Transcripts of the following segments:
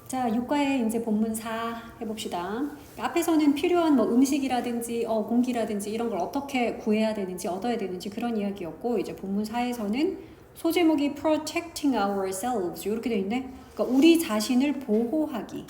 자, 육과의 이제 본문 4 해봅시다. 앞에서는 필요한 뭐 음식이라든지 공기라든지 이런 걸 어떻게 구해야 되는지 얻어야 되는지 그런 이야기였고, 이제 본문 4에서는 소제목이 protecting ourselves 이렇게 돼 있네. 그러니까 우리 자신을 보호하기.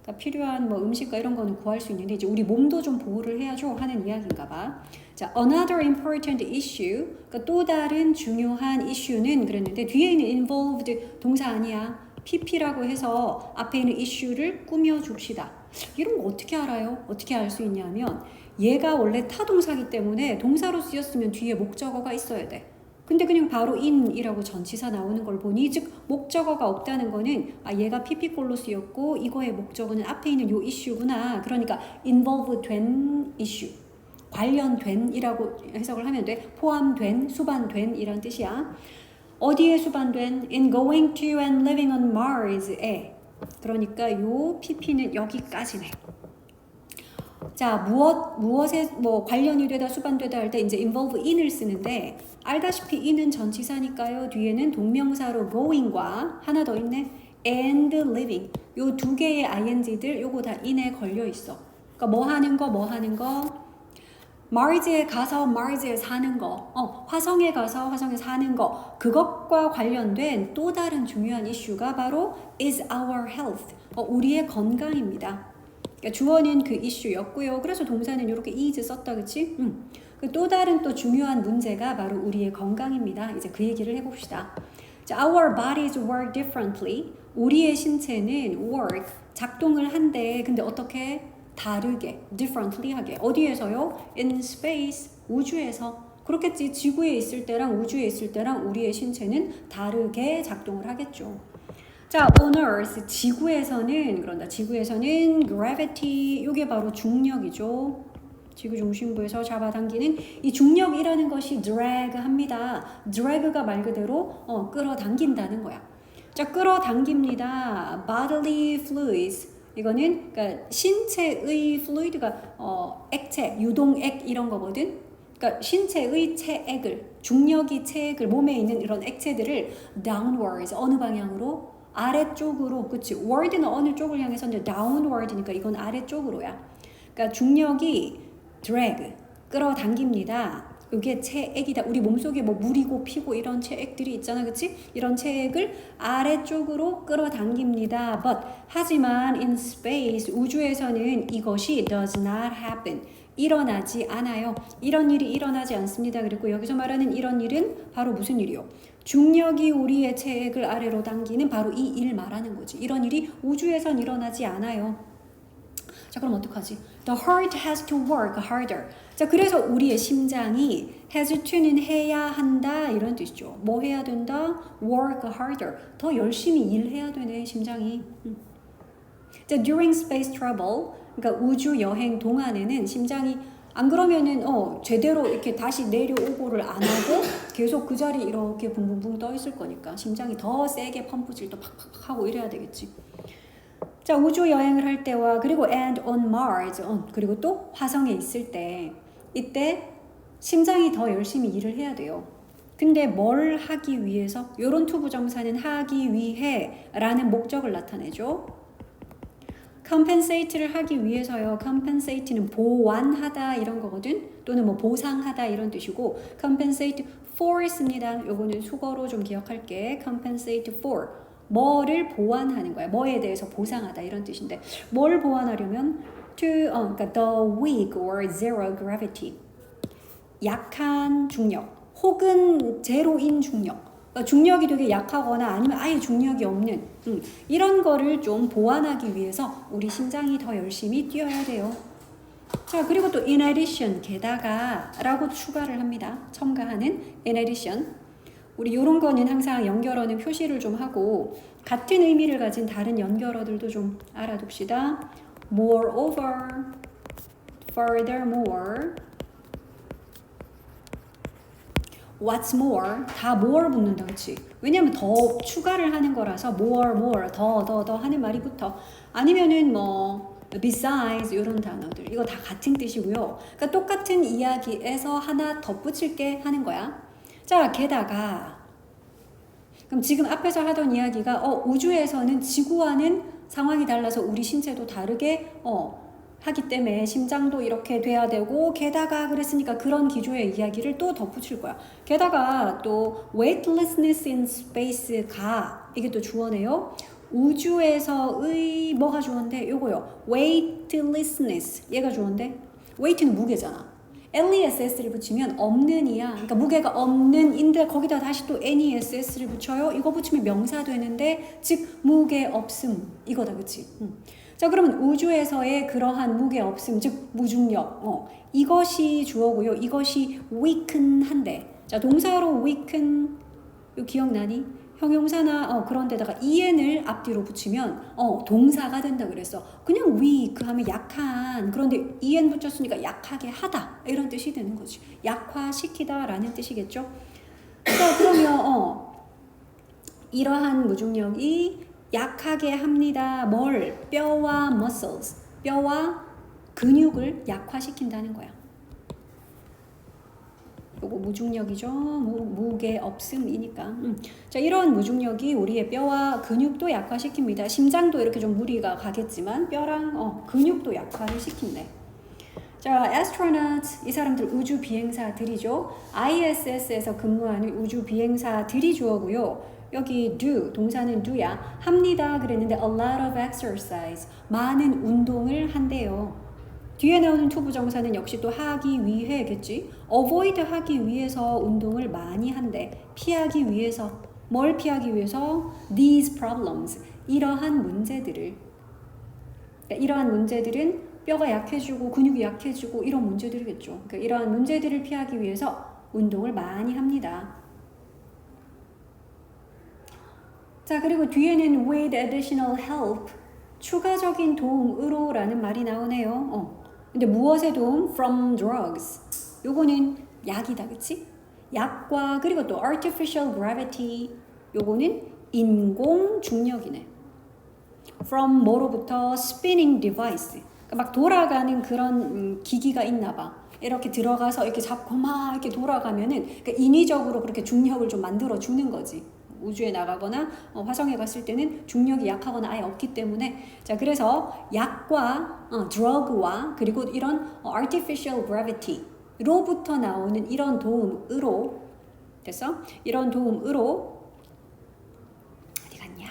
그러니까 필요한 뭐 음식과 이런 거는 구할 수 있는데 이제 우리 몸도 좀 보호를 해야죠 하는 이야기인가 봐. 자, another important issue. 그러니까 또 다른 중요한 이슈는 그랬는데 뒤에 있는 involved 동사 아니야. PP라고 해서 앞에 있는 이슈를 꾸며줍시다. 이런 거 어떻게 알아요? 어떻게 알 수 있냐면 얘가 원래 타동사기 때문에 동사로 쓰였으면 뒤에 목적어가 있어야 돼. 근데 그냥 바로 in이라고 전치사 나오는 걸 보니 즉 목적어가 없다는 거는 얘가 PP꼴로 쓰였고 이거의 목적어는 앞에 있는 요 이슈구나. 그러니까 involve 된 이슈. 관련된이라고 해석을 하면 돼. 포함된, 수반된 이란 뜻이야. 어디에 수반된? In going to and living on Mars에. 그러니까 요 PP는 여기까지네. 자, 무엇에 뭐 관련이 되다 수반되다 할 때 이제 involve in을 쓰는데 알다시피 in은 전치사니까요. 뒤에는 동명사로 going과 하나 더 있네. and living. 요 두 개의 ing들 요거 다 in에 걸려 있어. 그러니까 뭐 하는 거 마르스에 가서 마르스에 사는 거, 화성에 가서 화성에 사는 거, 그것과 관련된 또 다른 중요한 이슈가 바로 is our health, 우리의 건강입니다. 그러니까 주어는 그 이슈였고요. 그래서 동사는 이렇게 is 썼다, 그치? 그 또 다른 또 중요한 문제가 바로 우리의 건강입니다. 이제 그 얘기를 해봅시다. 자, our bodies work differently. 우리의 신체는 work, 작동을 한대. 근데 어떻게? 다르게, differently 하게. 어디에서요? In space, 우주에서. 그렇겠지. 지구에 있을 때랑 우주에 있을 때랑 우리의 신체는 다르게 작동을 하겠죠. 자, on Earth, 지구에서는 그런다. 지구에서는 gravity, 이게 바로 중력이죠. 지구 중심부에서 잡아당기는 이 중력이라는 것이 drag 합니다. drag가 말 그대로 끌어당긴다는 거야. 자, 끌어당깁니다. bodily fluids. 이거는 그러니까 신체의 fluid가 액체, 유동액 이런 거거든. 그러니까 신체의 체액을, 중력이 체액을 몸에 있는 이런 액체들을 downwards 어느 방향으로? 아래쪽으로. 그치? word는 어느 쪽을 향해서인데 downward니까 이건 아래쪽으로야. 그러니까 중력이 drag 끌어당깁니다. 이게 체액이다. 우리 몸속에 뭐 물이고 피고 이런 체액들이 있잖아. 그치? 이런 체액을 아래쪽으로 끌어당깁니다. But 하지만 in space 우주에서는 이것이 does not happen. 일어나지 않아요. 이런 일이 일어나지 않습니다. 그리고 여기서 말하는 이런 일은 바로 무슨 일이요? 중력이 우리의 체액을 아래로 당기는 바로 이 일 말하는 거지. 이런 일이 우주에선 일어나지 않아요. 자, 그럼 어떡하지? The heart has to work harder. 자, 그래서 우리의 심장이 has to는 해야 한다 이런 뜻이죠. 뭐 해야 된다? Work harder. 더 열심히 일해야 되네, 심장이. 자, during space travel, 그러니까 우주 여행 동안에는 심장이 안 그러면은 제대로 이렇게 다시 내려오고를 안 하고 계속 그 자리에 이렇게 붕붕붕 떠 있을 거니까 심장이 더 세게 펌프질도 팍팍팍 하고 이래야 되겠지. 자, 우주 여행을 할 때와 그리고 and on Mars, 그리고 또 화성에 있을 때 이때 심장이 더 열심히 일을 해야 돼요. 근데 뭘 하기 위해서? 요런 투부정사는 하기 위해 라는 목적을 나타내죠. compensate를 하기 위해서요. compensate는 보완하다 이런 거거든. 또는 뭐 보상하다 이런 뜻이고 compensate for 씁니다. 요거는 수거로 좀 기억할게. compensate for. 뭐를 보완하는 거야. 뭐에 대해서 보상하다 이런 뜻인데 뭘 보완하려면 그러니까 the weak or zero gravity. 약한 중력 혹은 제로인 중력. 그러니까 중력이 되게 약하거나 아니면 아예 중력이 없는 이런 거를 좀 보완하기 위해서 우리 심장이 더 열심히 뛰어야 돼요. 자, 그리고 또 in addition, 게다가 라고 추가를 합니다. 첨가하는 in addition. 우리 이런 거는 항상 연결어는 표시를 좀 하고 같은 의미를 가진 다른 연결어들도 좀 알아둡시다. Moreover, furthermore, what's more, 다 more 붙는다, 그치? 왜냐면 더 추가를 하는 거라서 more, 더 하는 말이 붙어. 아니면은 뭐 besides 이런 단어들 이거 다 같은 뜻이고요. 그러니까 똑같은 이야기에서 하나 덧붙일 게 하는 거야. 자, 게다가 그럼 지금 앞에서 하던 이야기가 우주에서는 지구와는 상황이 달라서 우리 신체도 다르게 하기 때문에 심장도 이렇게 돼야 되고 게다가 그랬으니까 그런 기조의 이야기를 또 덧붙일 거야. 게다가 또 weightlessness in space가 이게 또 주어네요. 우주에서의 뭐가 주어인데 요거요. weightlessness 얘가 주어인데 weight는 무게잖아. less를 붙이면 없는 이야. 그러니까 무게가 없는 인데 거기다 다시 또 ness를 붙여요. 이거 붙이면 명사 되는데 즉 무게 없음 이거다 그치? 자 그러면 우주에서의 그러한 무게 없음 즉 무중력 이것이 주어고요. 이것이 weaken한데 자 동사로 weaken 요 기억나니? 형용사나 그런 데다가 en을 앞뒤로 붙이면 동사가 된다 그랬어. 그냥 weak 하면 약한 그런데 en 붙였으니까 약하게 하다 이런 뜻이 되는 거지. 약화시키다 라는 뜻이겠죠. 자 그러면 이러한 무중력이 약하게 합니다. 뭘? 뼈와 muscles 뼈와 근육을 약화시킨다는 거야. 요거 무중력이죠. 무게 없음이니까. 자, 이런 무중력이 우리의 뼈와 근육도 약화시킵니다. 심장도 이렇게 좀 무리가 가겠지만 뼈랑 근육도 약화를 시킨대. 자, astronaut 이 사람들 우주 비행사들이죠. ISS에서 근무하는 우주 비행사들이 주어고요. 여기 do 동사는 do야. 합니다 그랬는데 a lot of exercise 많은 운동을 한대요. 뒤에 나오는 to 부정사는 역시 또 하기 위해겠지. avoid 하기 위해서 운동을 많이 한대. 피하기 위해서. 뭘 피하기 위해서? these problems. 이러한 문제들을. 그러니까 이러한 문제들은 뼈가 약해지고 근육이 약해지고 이런 문제들이겠죠. 그러니까 이러한 문제들을 피하기 위해서 운동을 많이 합니다. 자 그리고 뒤에는 with additional help. 추가적인 도움으로 라는 말이 나오네요. 근데 무엇의 도움? From drugs. 요거는 약이다, 그치? 약과 그리고 또 artificial gravity. 요거는 인공 중력이네. From 뭐로부터? spinning device. 그러니까 막 돌아가는 그런 기기가 있나 봐. 이렇게 들어가서 이렇게 잡고 막 이렇게 돌아가면은 그러니까 인위적으로 그렇게 중력을 좀 만들어 주는 거지. 우주에 나가거나 화성에 갔을 때는 중력이 약하거나 아예 없기 때문에 자 그래서 약과 drug와 그리고 이런 artificial gravity 로부터 나오는 이런 도움으로 됐어? 이런 도움으로 어디 갔냐?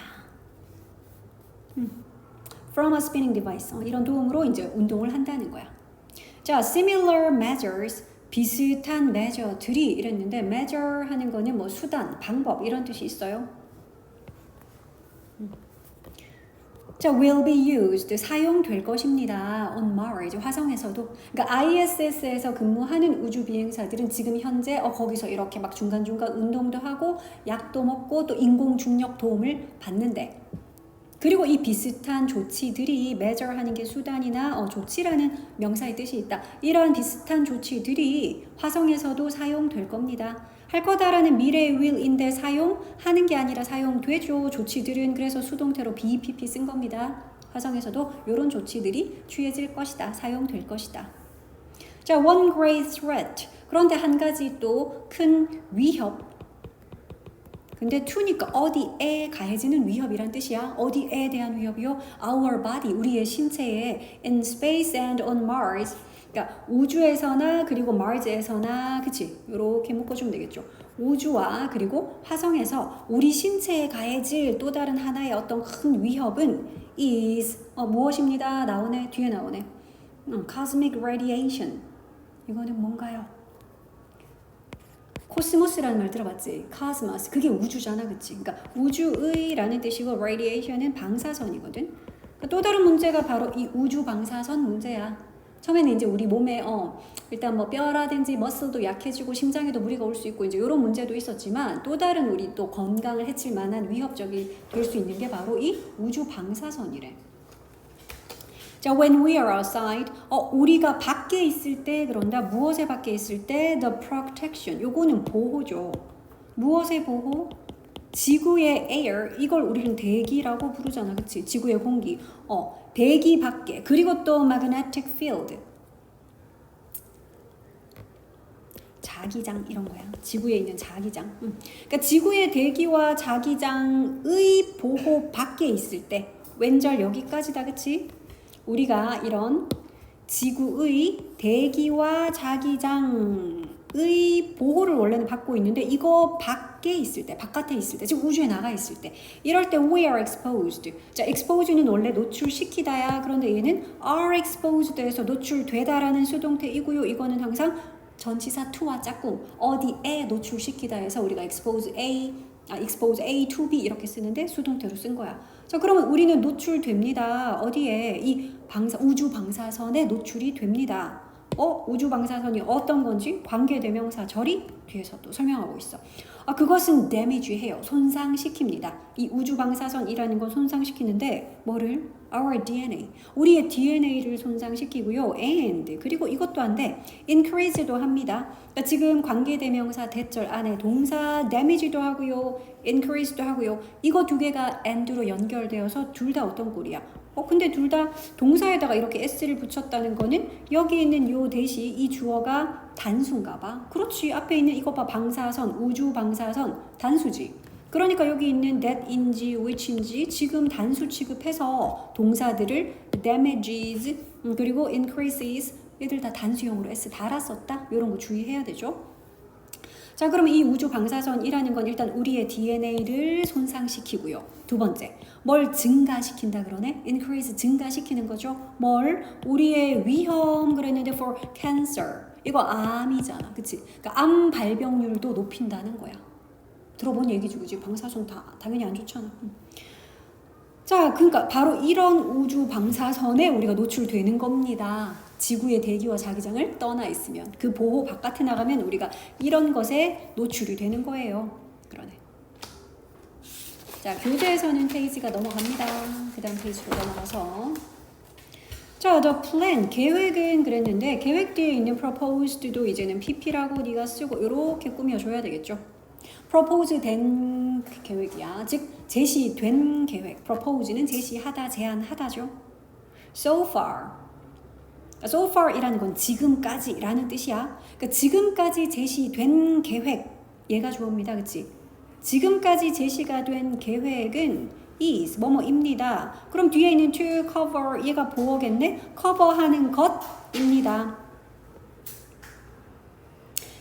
From a spinning device 이런 도움으로 이제 운동을 한다는 거야. 자 similar measures 비슷한 measure들이 이랬는데 measure 하는 거는 뭐 수단, 방법 이런 뜻이 있어요. 자, will be used 사용될 것입니다. on Mars 화성에서도. 그러니까 ISS에서 근무하는 우주 비행사들은 지금 현재 거기서 이렇게 막 중간중간 운동도 하고 약도 먹고 또 인공 중력 도움을 받는데. 그리고 이 비슷한 조치들이 measure 하는 게 수단이나 조치라는 명사의 뜻이 있다. 이런 비슷한 조치들이 화성에서도 사용될 겁니다. 할 거다라는 미래의 will인데 사용하는 게 아니라 사용되죠. 조치들은 그래서 수동태로 BPP 쓴 겁니다. 화성에서도 이런 조치들이 취해질 것이다. 사용될 것이다. 자, one great threat. 그런데 한 가지 또 큰 위협. 근데 to니까 어디에 가해지는 위협이란 뜻이야. 어디에 대한 위협이요? Our body, 우리의 신체에 in space and on Mars. 그러니까 우주에서나 그리고 Mars에서나 그치? 이렇게 묶어주면 되겠죠. 우주와 그리고 화성에서 우리 신체에 가해질 또 다른 하나의 어떤 큰 위협은 is 무엇입니다. 나오네. 뒤에 나오네. Cosmic radiation. 이거는 뭔가요? 코스모스라는 말 들어봤지? cosmos. 그게 우주잖아, 그치? 그러니까 우주의라는 뜻이고 radiation은 방사선이거든. 그러니까 또 다른 문제가 바로 이 우주 방사선 문제야. 처음에는 이제 우리 몸에 일단 뭐 뼈라든지 머슬도 약해지고 심장에도 무리가 올 수 있고 이제 이런 문제도 있었지만 또 다른 우리 또 건강을 해칠 만한 위협적이 될 수 있는 게 바로 이 우주 방사선이래. 자, when we are outside, 우리가 밖에 있을 때 그런다. 무엇에 밖에 있을 때? The protection. 요거는 보호죠. 무엇의 보호? 지구의 air. 이걸 우리는 대기라고 부르잖아. 그치? 지구의 공기. 대기 밖에. 그리고 또 magnetic field. 자기장 이런 거야. 지구에 있는 자기장. 그러니까 지구의 대기와 자기장의 보호 밖에 있을 때 왼절 여기까지다, 그치? 우리가 이런 지구의 대기와 자기장의 보호를 원래는 받고 있는데 이거 밖에 있을 때, 바깥에 있을 때, 즉 우주에 나가 있을 때 이럴 때 we are exposed. 자, exposed는 원래 노출시키다야. 그런데 얘는 are exposed에서 노출되다라는 수동태이고요. 이거는 항상 전치사 to와 짝꿍 어디에 노출시키다 해서 우리가 expose A to B 이렇게 쓰는데 수동태로 쓴 거야. 자, 그러면 우리는 노출됩니다. 어디에? 이 우주 방사선에 노출이 됩니다. 우주 방사선이 어떤 건지 관계대명사 절이 뒤에서 또 설명하고 있어. 그것은 damage해요. 손상시킵니다. 이 우주 방사선이라는 건 손상시키는데 뭐를? Our DNA. 우리의 DNA를 손상시키고요. And 그리고 이것도 한데 increase도 합니다. 그러니까 지금 관계대명사 대절 안에 동사 damage도 하고요. increase도 하고요. 이거 두 개가 and로 연결되어서 둘 다 어떤 꼴이야? 근데 둘 다 동사에다가 이렇게 s를 붙였다는 거는 여기 있는 요 대시 이 주어가 단수인가 봐. 그렇지. 앞에 있는 이거 봐. 방사선, 우주 방사선 단수지. 그러니까 여기 있는 that인지 which인지 지금 단수 취급해서 동사들을 damages 그리고 increases 얘들 다 단수형으로 s 달았었다. 이런 거 주의해야 되죠. 자, 그러면 이 우주 방사선이라는 건 일단 우리의 DNA를 손상시키고요. 두 번째, 뭘 증가시킨다 그러네? increase 증가시키는 거죠. 뭘? 우리의 위험 그랬는데 for cancer. 이거 암이잖아. 그치? 그러니까 암 발병률도 높인다는 거야. 들어본 얘기지, 그지? 방사선 당연히 안 좋잖아. 자, 그러니까 바로 이런 우주 방사선에 우리가 노출되는 겁니다. 지구의 대기와 자기장을 떠나 있으면 그 보호 바깥에 나가면 우리가 이런 것에 노출이 되는 거예요. 그러네. 자, 교재에서는 페이지가 넘어갑니다. 그 다음 페이지로 넘어가서 자, the plan, 계획은 그랬는데 계획 뒤에 있는 proposed도 이제는 pp라고 네가 쓰고 이렇게 꾸며줘야 되겠죠. propose 된 계획이야. 즉 제시된 계획. propose는 제시하다, 제안하다죠. so far. so far 이라는 건 지금까지 라는 뜻이야. 그러니까 지금까지 제시된 계획. 얘가 주어입니다. 그치? 지금까지 제시가 된 계획은 is 뭐뭐입니다. 그럼 뒤에 있는 to cover 얘가 보어겠네. 커버하는 것입니다.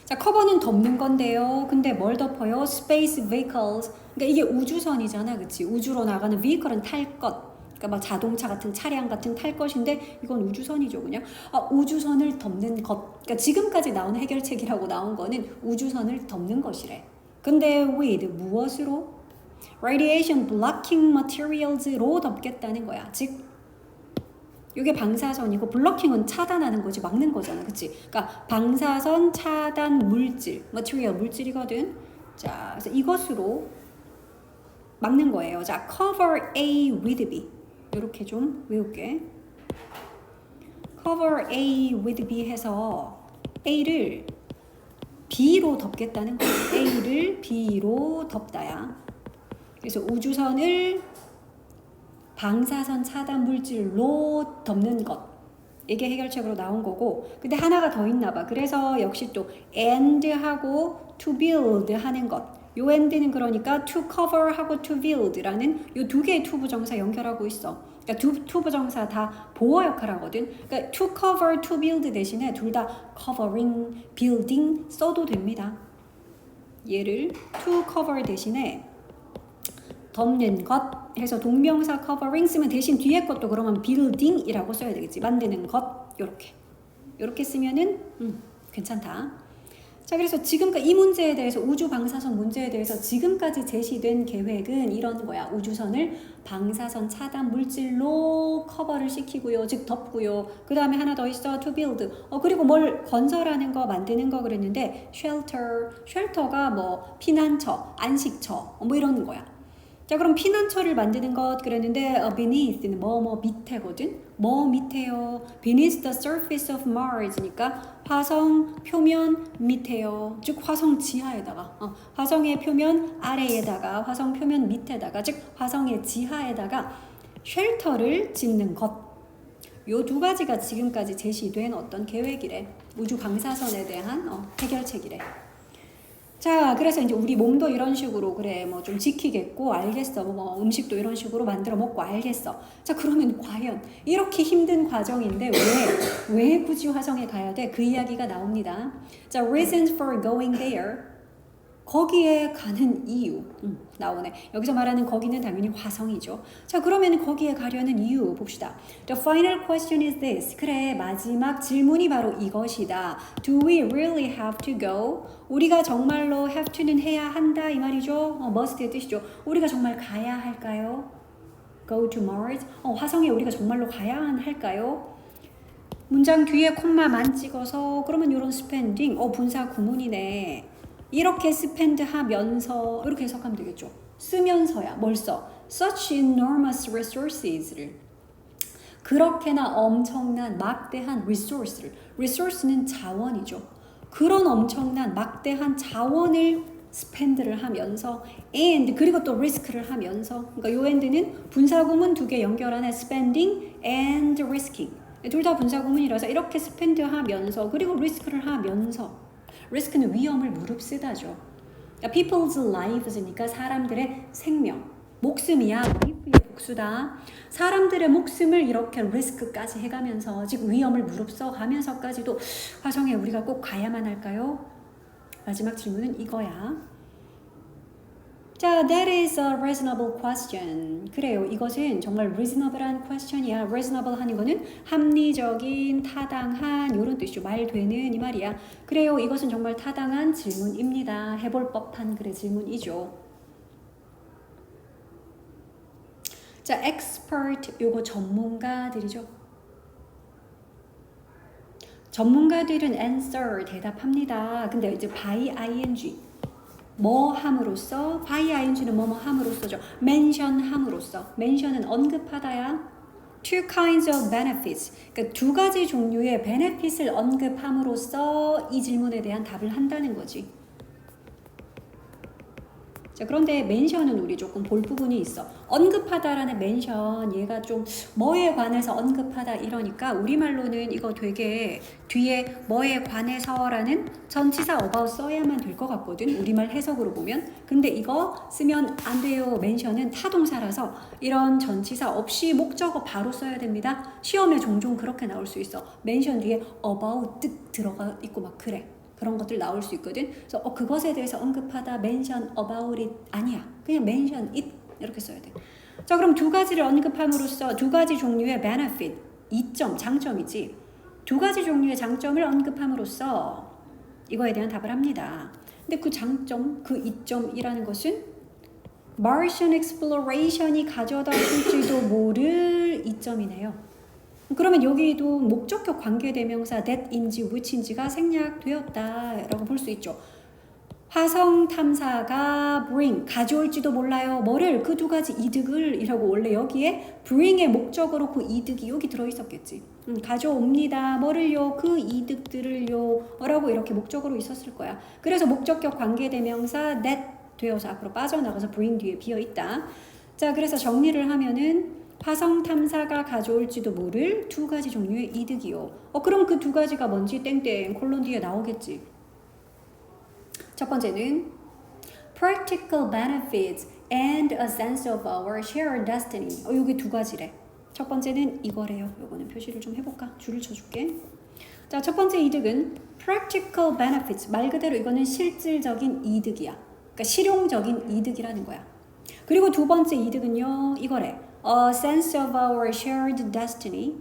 자, 커버는 덮는 건데요. 근데 뭘 덮어요? space vehicles. 그러니까 이게 우주선이잖아. 그치? 우주로 나가는 vehicle은 탈 것. 그러니까 막 자동차 같은 차량 같은 탈 것인데 이건 우주선이죠, 그냥. 우주선을 덮는 것. 그러니까 지금까지 나온 해결책이라고 나온 거는 우주선을 덮는 것이래. 근데 with 무엇으로? radiation blocking materials로 덮겠다는 거야. 즉 이게 방사선이고 블러킹은 차단하는 거지, 막는 거잖아, 그치? 그러니까 방사선 차단 물질, material 물질이거든. 자, 그래서 이것으로 막는 거예요. 자, cover A with B 이렇게 좀 외울게. cover A with B 해서 A를 B로 덮겠다는 거예요. A를 B로 덮다야. 그래서 우주선을 방사선 차단 물질로 덮는 것. 이게 해결책으로 나온 거고. 근데 하나가 더 있나 봐. 그래서 역시 또 and하고 to build 하는 것. 요 and는 그러니까 to cover 하고 to build라는 요 두 개의 to 부정사 연결하고 있어. 그러니까 to 부정사 다 보호 역할을 하거든. 그러니까 to cover, to build 대신에 둘 다 covering, building 써도 됩니다. 얘를 to cover 대신에 덮는 것 해서 동명사 covering 쓰면 대신 뒤에 것도 그러면 building이라고 써야 되겠지. 만드는 것 요렇게 쓰면은 괜찮다. 자, 그래서 지금까지 이 문제에 대해서 우주 방사선 문제에 대해서 지금까지 제시된 계획은 이런 거야. 우주선을 방사선 차단 물질로 커버를 시키고요. 즉 덮고요. 그 다음에 하나 더 있어. to build. 그리고 뭘 건설하는 거 만드는 거 그랬는데 shelter가 뭐 피난처, 안식처 뭐 이런 거야. 자, 그럼 피난처를 만드는 것 그랬는데 beneath는 뭐 밑에거든. 뭐 밑에요? beneath the surface of Mars니까 화성 표면 밑에요. 즉 화성 지하에다가 화성의 표면 아래에다가 화성 표면 밑에다가 즉 화성의 지하에다가 쉘터를 짓는 것. 요 두 가지가 지금까지 제시된 어떤 계획이래. 우주 방사선에 대한 해결책이래. 자, 그래서 이제 우리 몸도 이런 식으로 그래 뭐 좀 지키겠고 알겠어. 뭐 음식도 이런 식으로 만들어 먹고 알겠어. 자, 그러면 과연 이렇게 힘든 과정인데 왜 굳이 화성에 가야 돼? 그 이야기가 나옵니다. 자, reasons for going there. 거기에 가는 이유 나오네. 여기서 말하는 거기는 당연히 화성이죠. 자, 그러면 거기에 가려는 이유 봅시다. The final question is this. 그래, 마지막 질문이 바로 이것이다. Do we really have to go? 우리가 정말로 have to는 해야 한다 이 말이죠. must의 뜻이죠. 우리가 정말 가야 할까요? Go to Mars? 화성에 우리가 정말로 가야만 할까요? 문장 뒤에 콤마만 찍어서 그러면 이런 스펜딩 분사 구문이네. 이렇게 스펜드 하면서 이렇게 해석하면 되겠죠. 쓰면서야 뭘 써? Such enormous resources를 그렇게나 엄청난 막대한 resource는 자원이죠. 그런 엄청난 막대한 자원을 스펜드를 하면서 and 그리고 또 risk를 하면서 그러니까 요 and는 분사구문 두 개 연결하는 spending and risking 둘 다 분사구문이라서 이렇게 스펜드 하면서 그리고 risk를 하면서 리스크는 위험을 무릅쓰다죠. 그러니까 people's lives니까 사람들의 생명, 목숨이야. life의 복수다. 사람들의 목숨을 이렇게 리스크까지 해가면서 즉 위험을 무릅써 가면서까지도 화성에 우리가 꼭 가야만 할까요? 마지막 질문은 이거야. 자, that is a reasonable question. 그래요. 이것은 정말 reasonable한 question이야. reasonable 하는 거는 합리적인, 타당한 이런 뜻이죠. 말 되는 이 말이야. 그래요. 이것은 정말 타당한 질문입니다. 해볼 법한 그래 질문이죠. 자, expert 요거 전문가들이죠. 전문가들은 answer 대답합니다. 근데 이제 by ing 뭐 함으로써 by ing는 뭐뭐 함으로써죠. mention 함으로써 mention은 언급하다야. two kinds of benefits 그러니까 두 가지 종류의 benefit을 언급함으로써 이 질문에 대한 답을 한다는 거지. 자, 그런데 mention은 우리 조금 볼 부분이 있어. 언급하다라는 mention 얘가 좀 뭐에 관해서 언급하다 이러니까 우리말로는 이거 되게 뒤에 뭐에 관해서라는 전치사 about 써야만 될 것 같거든. 우리말 해석으로 보면. 근데 이거 쓰면 안 돼요. mention은 타동사라서 이런 전치사 없이 목적어 바로 써야 됩니다. 시험에 종종 그렇게 나올 수 있어. mention 뒤에 about 뜻 들어가 있고 막 그래. 그런 것들 나올 수 있거든. 그래서 그것에 대해서 언급하다 mention about it 아니야. 그냥 mention it 이렇게 써야 돼. 자, 그럼 두 가지를 언급함으로써 두 가지 종류의 benefit, 이점, 장점이지. 두 가지 종류의 장점을 언급함으로써 이거에 대한 답을 합니다. 근데 그 장점, 그 이점이라는 것은 Martian exploration이 가져다 줄지도 모를 이점이네요. 그러면 여기도 목적격 관계대명사 that인지 which인지가 생략되었다라고 볼 수 있죠. 화성 탐사가 bring 가져올지도 몰라요. 뭐를 그 두 가지 이득을 이라고 원래 여기에 bring의 목적어로 그 이득이 여기 들어있었겠지. 가져옵니다. 뭐를요? 그 이득들을요. 라고 이렇게 목적어로 있었을 거야. 그래서 목적격 관계대명사 that 되어서 앞으로 빠져나가서 bring 뒤에 비어있다. 자, 그래서 정리를 하면은 화성 탐사가 가져올지도 모를 두 가지 종류의 이득이요. 그럼 그 두 가지가 뭔지 땡땡 콜론 뒤에 나오겠지. 첫 번째는 practical benefits and a sense of our shared destiny. 여기 두 가지래. 첫 번째는 이거래요. 요거는 표시를 좀 해볼까? 줄을 쳐줄게. 자, 첫 번째 이득은 practical benefits. 말 그대로 이거는 실질적인 이득이야. 그러니까 실용적인 이득이라는 거야. 그리고 두 번째 이득은요, 이거래. A sense of our shared destiny.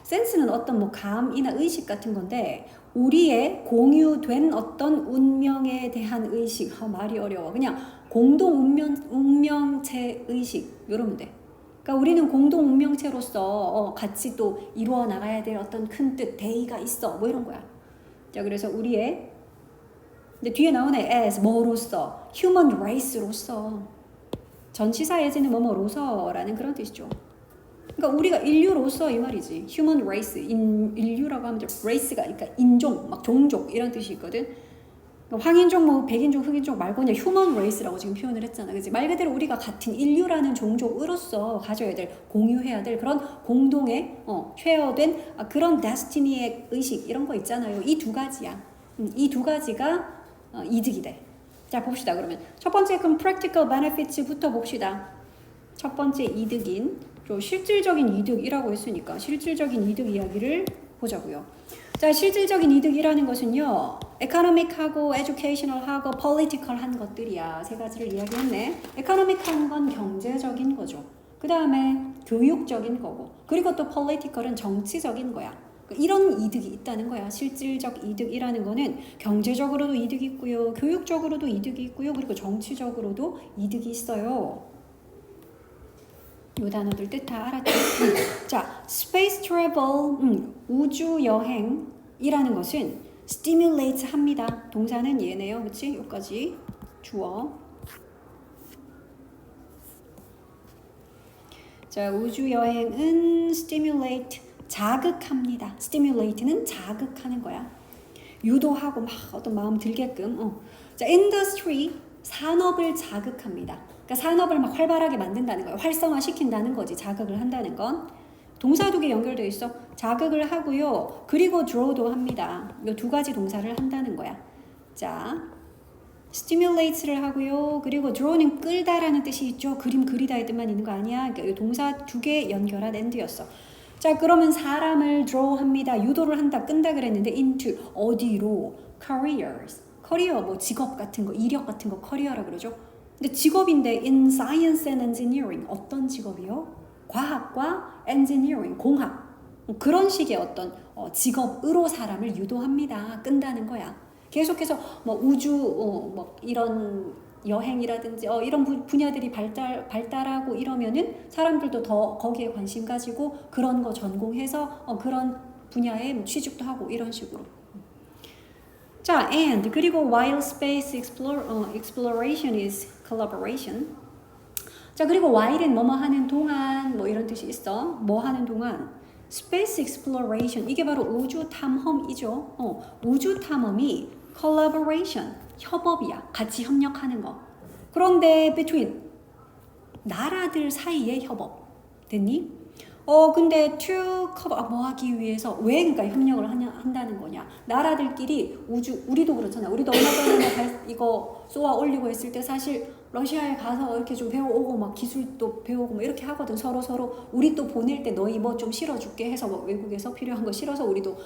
센스는 어떤 뭐 감이나 의식 같은 건데 우리의 공유된 어떤 운명에 대한 의식. 말이 어려워. 그냥 공동 운명체 의식 이러면 돼. 그러니까 우리는 공동 운명체로서 같이 또 이루어 나가야 될 어떤 큰 뜻, 대의가 있어. 뭐 이런 거야. 자, 그래서 우리의 근데 뒤에 나오네 as 뭐로서 human race로서 전치사 예제는 뭐뭐로서라는 그런 뜻이죠. 그러니까 우리가 인류로서 이 말이지. human race 인류라고 하면 race가 그러니까 인종, 막 종족 이런 뜻이 있거든. 황인종, 뭐 백인종, 흑인종 말고 그냥 휴먼 레이스라고 지금 표현을 했잖아. 그지? 말 그대로 우리가 같은 인류라는 종족으로서 가져야 될, 공유해야 될 그런 공동의 쉐어된 그런 데스티니의 의식 이런 거 있잖아요. 이 두 가지야. 이 두 가지가 이득이 돼. 자, 봅시다. 그러면 첫 번째 그럼 practical benefits부터 봅시다. 첫 번째 이득인 좀 실질적인 이득이라고 했으니까 실질적인 이득 이야기를 보자고요. 자, 실질적인 이득이라는 것은요, economic하고 educational하고 political한 것들이야. 세 가지를 이야기했네. economic한 건 경제적인 거죠. 그 다음에 교육적인 거고, 그리고 또 political은 정치적인 거야. 이런 이득이 있다는 거야. 실질적 이득이라는 거는 경제적으로도 이득이 있고요, 교육적으로도 이득이 있고요, 그리고 정치적으로도 이득이 있어요. 요 단어들 뜻 다 알았죠? 자, space travel, 우주 여행이라는 것은 stimulate 합니다. 동사는 얘네요. 그치? 여기까지 주어. 자, 우주 여행은 stimulate, 자극합니다. stimulate는 자극하는 거야. 유도하고 막 어떤 마음 들게끔. 자, industry, 산업을 자극합니다. 그러니까 산업을 막 활발하게 만든다는 거예요. 활성화시킨다는 거지. 자극을 한다는 건. 동사 두 개 연결되어 있어. 자극을 하고요. 그리고 draw도 합니다. 이 두 가지 동사를 한다는 거야. 자, stimulate를 하고요. 그리고 draw는 끌다라는 뜻이 있죠. 그림 그리다의 뜻만 있는 거 아니야. 그러니까 이 동사 두 개 연결한 end였어. 자, 그러면 사람을 draw 합니다. 유도를 한다, 끈다 그랬는데 into 어디로? careers. 커리어 뭐 직업 같은 거, 이력 같은 거 커리어라 그러죠. 근데 직업인데 in science and engineering 어떤 직업이요? 과학과 engineering 공학 그런 식의 어떤 직업으로 사람을 유도합니다. 끈다는 거야. 계속해서 뭐 우주 뭐 이런 여행이라든지 이런 분야들이 발달하고 이러면은 사람들도 더 거기에 관심 가지고 그런 거 전공해서 그런 분야에 취직도 하고 이런 식으로. 자, and 그리고 while space exploration is collaboration. 자, 그리고 while은 뭐뭐 하는 동안 뭐 이런 뜻이 있어. 뭐 하는 동안 space exploration 이게 바로 우주 탐험이죠. 우주 탐험이 collaboration 협업이야. 같이 협력하는 거. 그런데 between 나라들 사이의 협업 됐니? 근데 to cover 뭐 하기 위해서 왜 그러니까 협력을 한다는 거냐? 나라들끼리 우리도 그렇잖아. 우리도 얼마 전에 이거 쏘아 올리고 했을 때 사실 러시아에 가서 이렇게 좀 배워오고 막 기술도 배우고 뭐 이렇게 하거든. 서로 우리 또 보낼 때 너희 뭐 좀 실어줄게 해서 뭐 외국에서 필요한 거 실어서 우리도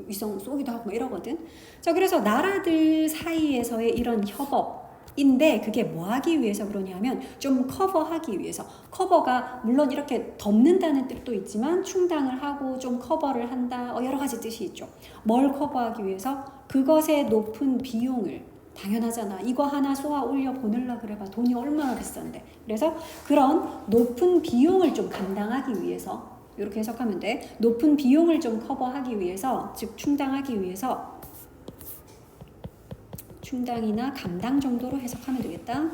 위성 쏘기도 하고 뭐 이러거든. 자, 그래서 나라들 사이에서의 이런 협업인데 그게 뭐 하기 위해서 그러냐면 좀 커버하기 위해서. 커버가 물론 이렇게 덮는다는 뜻도 있지만 충당을 하고 좀 커버를 한다. 여러 가지 뜻이 있죠. 뭘 커버하기 위해서? 그것의 높은 비용을 당연하잖아. 이거 하나 쏘아 올려 보내려 그래봐. 돈이 얼마나 비싼데. 그래서 그런 높은 비용을 좀 감당하기 위해서 이렇게 해석하면 돼. 높은 비용을 좀 커버하기 위해서, 즉 충당하기 위해서 충당이나 감당 정도로 해석하면 되겠다.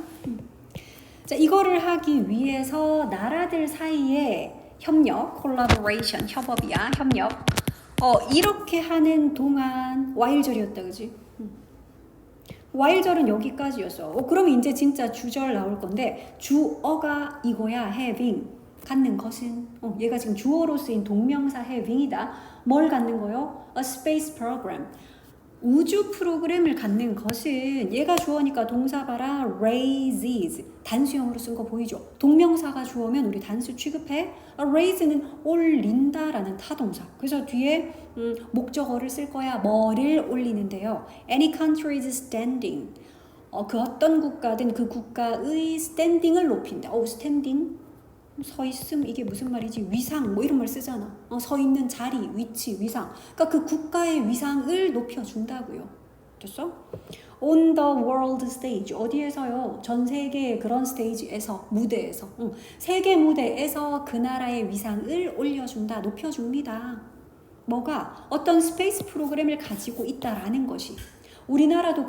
자, 이거를 하기 위해서 나라들 사이에 협력, collaboration, 협업이야, 협력. 이렇게 하는 동안 와일절이었다, 그지? 와일절은 여기까지였어. 그러면 이제 진짜 주절 나올 건데 주어가 이거야, having. 갖는 것은 얘가 지금 주어로 쓰인 동명사 having이다. 뭘 갖는 거요? A space program. 우주 프로그램을 갖는 것은 얘가 주어니까 동사 봐라. raises. 단수형으로 쓴 거 보이죠? 동명사가 주어면 우리 단수 취급해. raise는 올린다라는 타동사. 그래서 뒤에 목적어를 쓸 거야. 뭐를 올리는데요. Any country's standing. 그 어떤 국가든 그 국가의 standing을 높인다. standing. 서 있음 이게 무슨 말이지? 위상 뭐 이런 말 쓰잖아. 서 있는 자리, 위치, 위상. 그러니까 그 국가의 위상을 높여준다고요. 됐어? On the world stage 어디에서요? 전 세계의 그런 스테이지에서 무대에서 세계 무대에서 그 나라의 위상을 올려준다, 높여줍니다. 뭐가? 어떤 스페이스 프로그램을 가지고 있다라는 것이. 우리나라도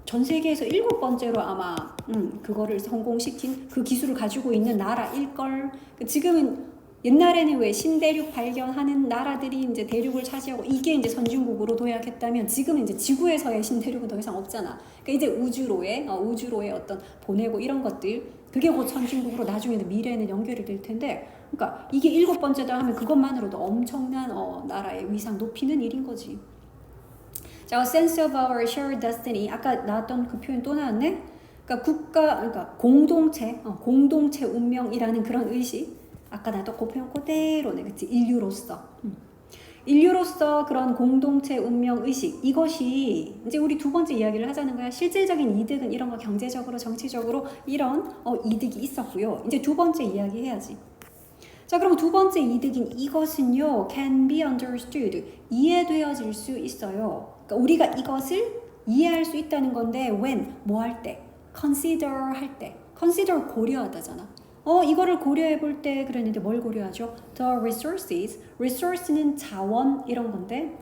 전 세계에서 7번째로 아마 그거를 성공시킨 그 기술을 가지고 있는 나라일걸. 지금은 옛날에는 왜 신대륙 발견하는 나라들이 이제 대륙을 차지하고 이게 이제 선진국으로 도약했다면 지금은 이제 지구에서의 신대륙은 더 이상 없잖아. 그러니까 이제 우주로의 어떤 보내고 이런 것들 그게 곧 선진국으로 나중에는 미래에는 연결이 될 텐데 그러니까 이게 7번째다 하면 그것만으로도 엄청난 나라의 위상 높이는 일인 거지. 자, a sense of our shared destiny. 아까 나왔던 그 표현 또 나왔네. 그러니까 공동체 운명이라는 그런 의식. 아까 나도 그 표현 그대로네, 그치? 인류로서 그런 공동체 운명 의식 이것이 이제 우리 두 번째 이야기를 하자는 거야. 실질적인 이득은 이런 거 경제적으로 정치적으로 이런 이득이 있었고요. 이제 두 번째 이야기 해야지. 자, 그럼 두 번째 이득인 이것은요, can be understood, 이해되어질 수 있어요. 그러니까 우리가 이것을 이해할 수 있다는 건데, when, 뭐 할 때, consider 할 때, consider 고려하다잖아. 이거를 고려해 볼 때 그랬는데 뭘 고려하죠? The resource는 자원 이런 건데,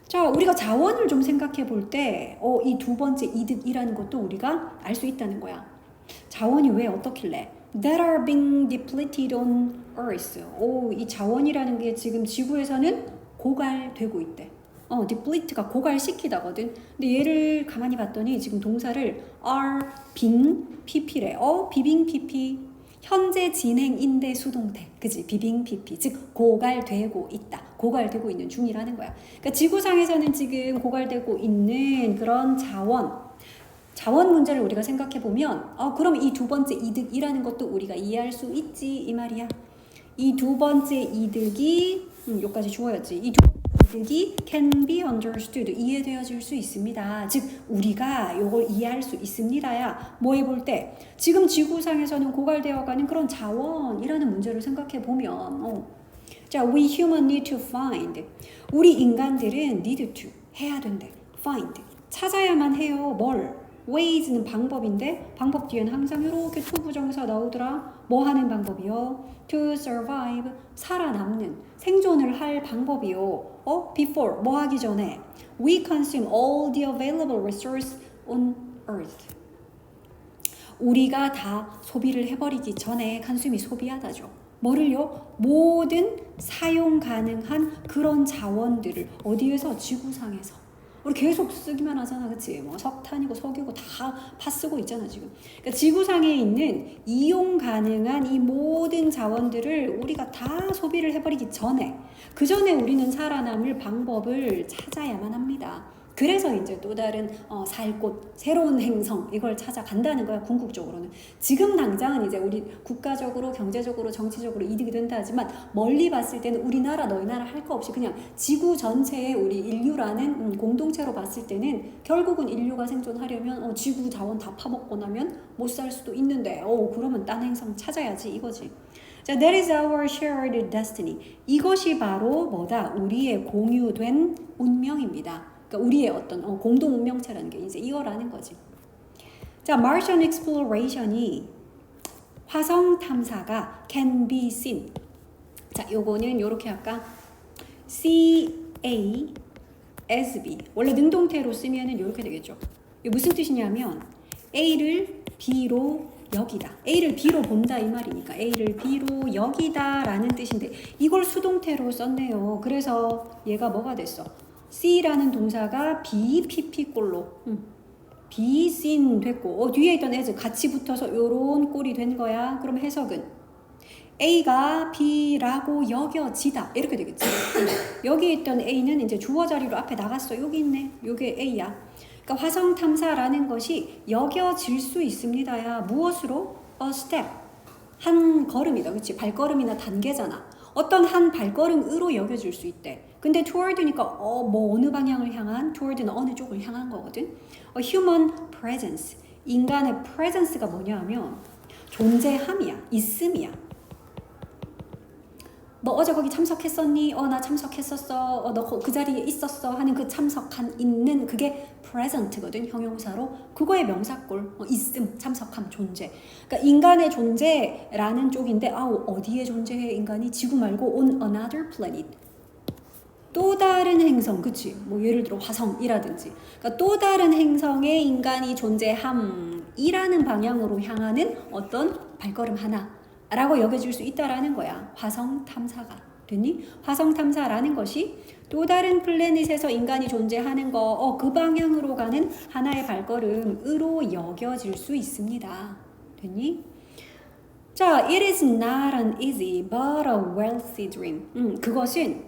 자, 우리가 자원을 좀 생각해 볼 때, 이 두 번째 이득이라는 것도 우리가 알 수 있다는 거야. 자원이 왜 어떻길래? That are being depleted on Earth. 이 자원이라는 게 지금 지구에서는 고갈되고 있대. deplete가 고갈시키다거든. 근데 얘를 가만히 봤더니 지금 동사를 are being pp래. being pp. 현재 진행인데 수동태. 그치? 비빙 pp. 즉 고갈되고 있다. 고갈되고 있는 중이라는 거야. 그러니까 지구상에서는 지금 고갈되고 있는 그런 자원 문제를 우리가 생각해 보면 그럼 이 두 번째 이득이라는 것도 우리가 이해할 수 있지 이 말이야. 이 두 번째 이득이 여기까지 주어였지. 이 두 번째 이득이 can be understood, 이해되어질 수 있습니다. 즉 우리가 이걸 이해할 수 있습니다야. 뭐 해볼 때 지금 지구상에서는 고갈되어가는 그런 자원이라는 문제를 생각해 보면 자, we human need to find, 우리 인간들은 need to, 해야 된대. find, 찾아야만 해요. 뭘? ways는 방법인데 방법 뒤에는 항상 이렇게 to 부정사 나오더라. 뭐 하는 방법이요? to survive, 살아남는, 생존을 할 방법이요. before, 뭐 하기 전에 we consume all the available resource on earth, 우리가 다 소비를 해버리기 전에 consume이 소비하다죠. 뭐를요? 모든 사용 가능한 그런 자원들을 어디에서? 지구상에서. 우리 계속 쓰기만 하잖아, 그치? 뭐 석탄이고 석유고 다 파쓰고 있잖아 지금. 그러니까 지구상에 있는 이용 가능한 이 모든 자원들을 우리가 다 소비를 해버리기 전에, 그 전에 우리는 살아남을 방법을 찾아야만 합니다. 그래서 이제 또 다른 살 곳, 새로운 행성 이걸 찾아간다는 거야. 궁극적으로는 지금 당장은 이제 우리 국가적으로 경제적으로 정치적으로 이득이 된다 하지만 멀리 봤을 때는 우리나라 너희 나라 할 거 없이 그냥 지구 전체의 우리 인류라는 공동체로 봤을 때는 결국은 인류가 생존하려면 지구 자원 다 파먹고 나면 못 살 수도 있는데 그러면 딴 행성 찾아야지 이거지. 자, that is our shared destiny. 이것이 바로 뭐다? 우리의 공유된 운명입니다. 그러니까 우리의 어떤 공동 운명체라는 게 이제 이거라는 거지. 자, Martian exploration이 화성 탐사가 can be seen. 자, 요거는 요렇게 할까? CA as B. 원래 능동태로 쓰면은 요렇게 되겠죠. 이게 무슨 뜻이냐면 A를 B로 여기다. A를 B로 본다 이 말이니까 A를 B로 여기다 라는 뜻인데 이걸 수동태로 썼네요. 그래서 얘가 뭐가 됐어? C라는 동사가 be, pp 꼴로 be seen 됐고 뒤에 있던 as 같이 붙어서 요런 꼴이 된 거야. 그럼 해석은 A가 B라고 여겨지다 이렇게 되겠지. 여기 있던 A는 이제 주어 자리로 앞에 나갔어. 여기 있네. 요게 A야. 그러니까 화성 탐사라는 것이 여겨질 수 있습니다야. 무엇으로? A step, 한 걸음이다. 그치? 발걸음이나 단계잖아. 어떤 한 발걸음으로 여겨질 수 있대. 근데 toward니까 뭐 어느 방향을 향한? toward는 어느 쪽을 향한 거거든. human presence, 인간의 presence가 뭐냐 하면 존재함이야, 있음이야. 너 어제 거기 참석했었니? 나 참석했었어. 너 그 자리에 있었어 하는 그 참석한 있는 그게 present거든, 형용사로. 그거의 명사꼴, 있음, 참석함, 존재. 그러니까 인간의 존재라는 쪽인데 어디에 존재해 인간이? 지구 말고 on another planet, 또 다른 행성, 그치? 뭐 예를 들어 화성이라든지. 그러니까 또 다른 행성에 인간이 존재함이라는 방향으로 향하는 어떤 발걸음 하나. 라고 여겨질 수 있다라는 거야. 화성 탐사가. 됐니? 화성 탐사라는 것이 또 다른 플래닛에서 인간이 존재하는 거, 그 방향으로 가는 하나의 발걸음으로 여겨질 수 있습니다. 됐니? 자, it is not an easy but a wealthy dream. 그것은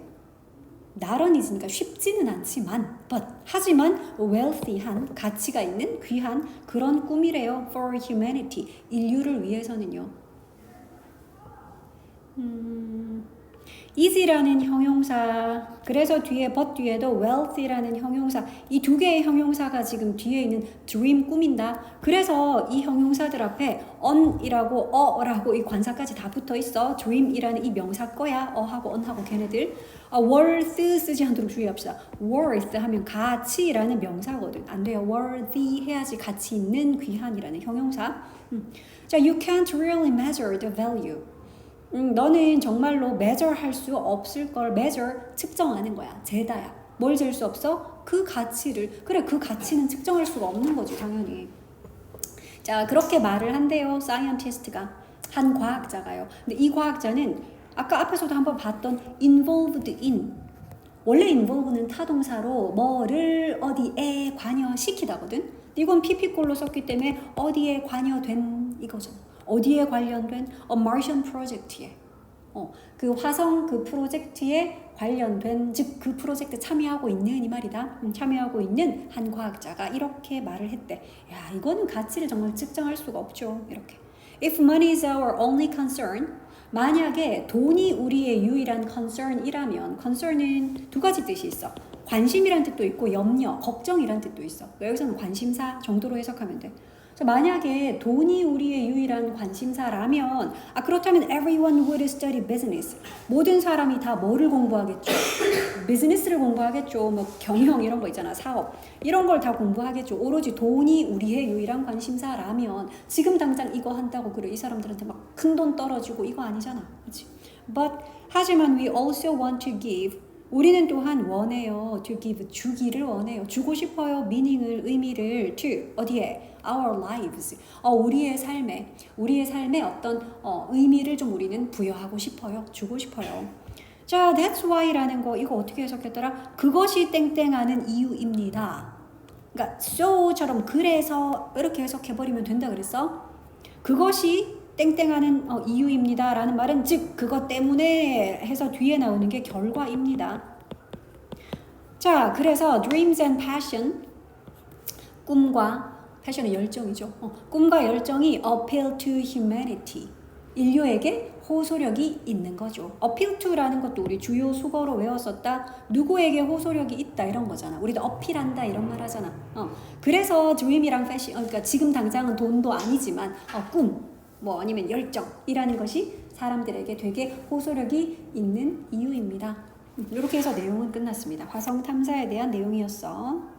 not an easy니까 쉽지는 않지만, 하지만 wealthy한, 가치가 있는 귀한 그런 꿈이래요. For humanity, 인류를 위해서는요. easy라는 형용사, 그래서 뒤에 but 뒤에도 wealthy라는 형용사, 이 두 개의 형용사가 지금 뒤에 있는 dream 꿈인다. 그래서 이 형용사들 앞에 on이라고 어라고 이 관사까지 다 붙어 있어. dream이라는 이 명사 거야. 어하고 on하고 걔네들. worth 쓰지 않도록 주의합시다. worth 하면 가치라는 명사거든. 안 돼요. worthy 해야지 가치 있는 귀한이라는 형용사. 자, you can't really measure the value. 너는 정말로 measure 할 수 없을 걸. measure 측정하는 거야. 재다야. 뭘 잴 수 없어? 그 가치를. 그래, 그 가치는 측정할 수가 없는 거지, 당연히. 자, 그렇게 말을 한대요. scientist가. 한 과학자가요. 근데 이 과학자는 아까 앞에서도 한번 봤던 involved in. 원래 involve는 타동사로 뭐를 어디에 관여시키다거든. 이건 PP꼴로 썼기 때문에 어디에 관여된 이거잖아. 어디에 관련된 Martian 프로젝트에 그 화성 그 프로젝트에 관련된, 즉 그 프로젝트 참여하고 있는 이 말이다. 참여하고 있는 한 과학자가 이렇게 말을 했대. 야, 이거는 가치를 정말 측정할 수가 없죠. 이렇게. If money is our only concern, 만약에 돈이 우리의 유일한 concern이라면, concern은 두 가지 뜻이 있어. 관심이란 뜻도 있고 염려, 걱정이란 뜻도 있어. 여기서는 관심사 정도로 해석하면 돼. 만약에 돈이 우리의 유일한 관심사라면, 그렇다면 everyone would study business. 모든 사람이 다 뭐를 공부하겠죠? 비즈니스를 공부하겠죠. 뭐 경영 이런 거 있잖아. 사업. 이런 걸 다 공부하겠죠. 오로지 돈이 우리의 유일한 관심사라면 지금 당장 이거 한다고 그래. 이 사람들한테 막 큰 돈 떨어지고 이거 아니잖아. 그렇지? But 하지만 we also want to give. 우리는 또한 원해요. to give, 주기를 원해요. 주고 싶어요. meaning을, 의미를 to, 어디에? our lives. 우리의 삶에 어떤 의미를 좀 우리는 부여하고 싶어요. 주고 싶어요. 자, that's why라는 거 이거 어떻게 해석했더라? 그것이 땡땡하는 이유입니다. 그러니까 so처럼 그래서 이렇게 해석해버리면 된다 그랬어? 그것이 땡땡하는 이유입니다 라는 말은 즉 그것 때문에 해서 뒤에 나오는 게 결과입니다. 자, 그래서 dreams and passion, 꿈과 패션의 열정이죠. 꿈과 열정이 appeal to humanity, 인류에게 호소력이 있는 거죠. appeal to라는 것도 우리 주요 수거로 외웠었다. 누구에게 호소력이 있다 이런 거잖아. 우리도 어필한다 이런 말 하잖아. 그래서 dream이랑 패션, 그러니까 지금 당장은 돈도 아니지만 꿈, 뭐 아니면 열정이라는 것이 사람들에게 되게 호소력이 있는 이유입니다. 이렇게 해서 내용은 끝났습니다. 화성 탐사에 대한 내용이었어.